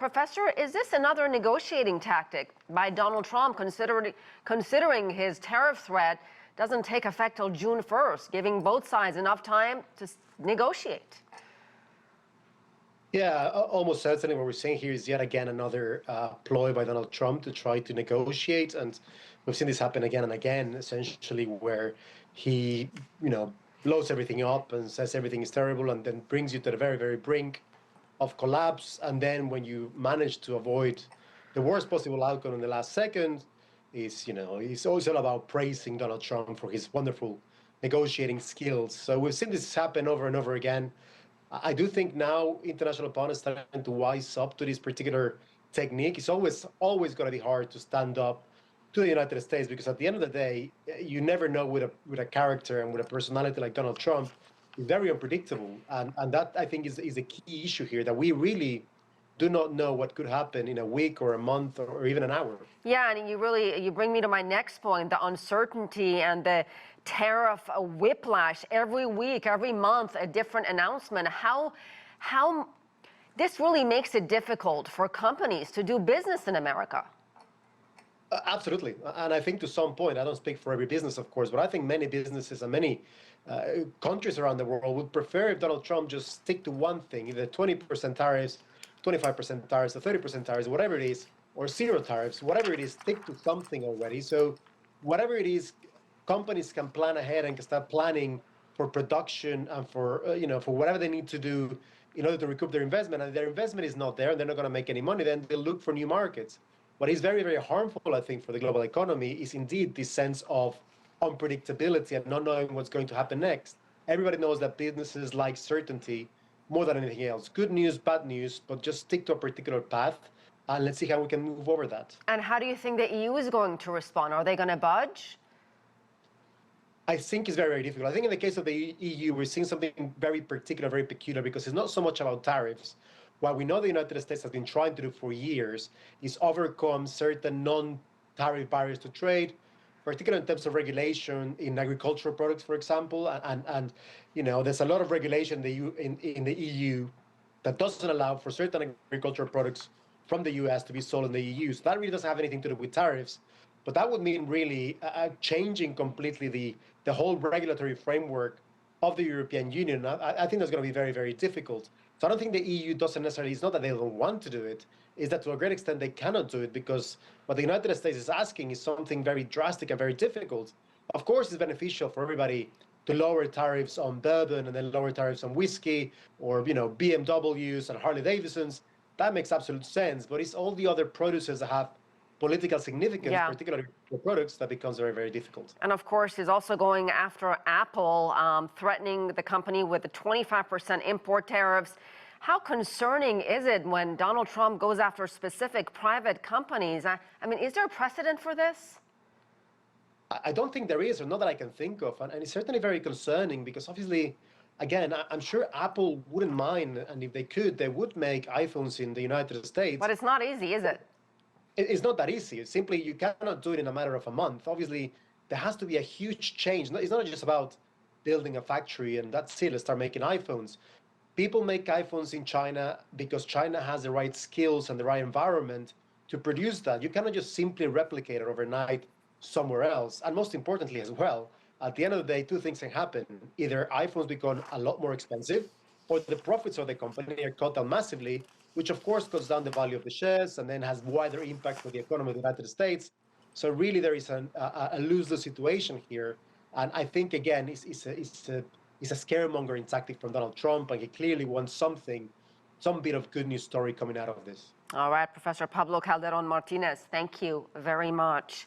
Professor, is this another negotiating tactic by Donald Trump, considering his tariff threat doesn't take effect till June 1st, giving both sides enough time to negotiate? Yeah, almost certainly what we're seeing here is yet again another ploy by Donald Trump to try to negotiate. And we've seen this happen again and again, essentially, where he, blows everything up and says everything is terrible and then brings you to the very, very brink of collapse. And then when you manage to avoid the worst possible outcome in the last second, it's always all about praising Donald Trump for his wonderful negotiating skills. So we've seen this happen over and over again. I do think now international opponents are starting to wise up to this particular technique. It's always going to be hard to stand up to the United States because at the end of the day, you never know with a character and with a personality like Donald Trump. It's very unpredictable, and that I think is a key issue here, that we really do not know what could happen in a week or a month or even an hour. Yeah, and you bring me to my next point, the uncertainty and the tariff whiplash. Every week, every month, a different announcement. How this really makes it difficult for companies to do business in America. Absolutely. And I think to some point, I don't speak for every business, of course, but I think many businesses and many countries around the world would prefer if Donald Trump just stick to one thing, either 20% tariffs, 25% tariffs, or 30% tariffs, whatever it is, or zero tariffs, whatever it is, stick to something already. So whatever it is, companies can plan ahead and can start planning for production and for whatever they need to do in order to recoup their investment. And if their investment is not there and they're not going to make any money, then they'll look for new markets. What is very, very harmful, I think, for the global economy is indeed this sense of unpredictability and not knowing what's going to happen next. Everybody knows that businesses like certainty more than anything else. Good news, bad news, but just stick to a particular path and let's see how we can move over that. And how do you think the EU is going to respond? Are they going to budge? I think it's very, very difficult. I think in the case of the EU, we're seeing something very particular, very peculiar, because it's not so much about tariffs. What we know the United States has been trying to do for years is overcome certain non-tariff barriers to trade, particularly in terms of regulation in agricultural products, for example. And there's a lot of regulation in the EU that doesn't allow for certain agricultural products from the US to be sold in the EU. So that really doesn't have anything to do with tariffs. But that would mean really changing completely the whole regulatory framework of the European Union. I think that's going to be very, very difficult. So I don't think the EU doesn't necessarily, it's not that they don't want to do it, it's that to a great extent they cannot do it because what the United States is asking is something very drastic and very difficult. Of course, it's beneficial for everybody to lower tariffs on bourbon and then lower tariffs on whiskey or, BMWs and Harley Davidsons. That makes absolute sense, but it's all the other producers that have political significance, particularly for products, that becomes very, very difficult. And of course, he's also going after Apple, threatening the company with the 25% import tariffs. How concerning is it when Donald Trump goes after specific private companies? I mean, is there a precedent for this? I don't think there is, or not that I can think of. And it's certainly very concerning because obviously, again, I'm sure Apple wouldn't mind, and if they could, they would make iPhones in the United States. But it's not easy, is it? It's not that easy. It's simply, you cannot do it in a matter of a month. Obviously, there has to be a huge change. It's not just about building a factory and that's it, let's start making iPhones. People make iPhones in China because China has the right skills and the right environment to produce that. You cannot just simply replicate it overnight somewhere else. And most importantly as well, at the end of the day, two things can happen. Either iPhones become a lot more expensive or the profits of the company are cut down massively, which of course cuts down the value of the shares and then has wider impact for the economy of the United States. So really there is a lose-lose situation here. And I think, again, it's a scaremongering tactic from Donald Trump, and he clearly wants some bit of good news story coming out of this. All right, Professor Pablo Calderon Martinez, thank you very much.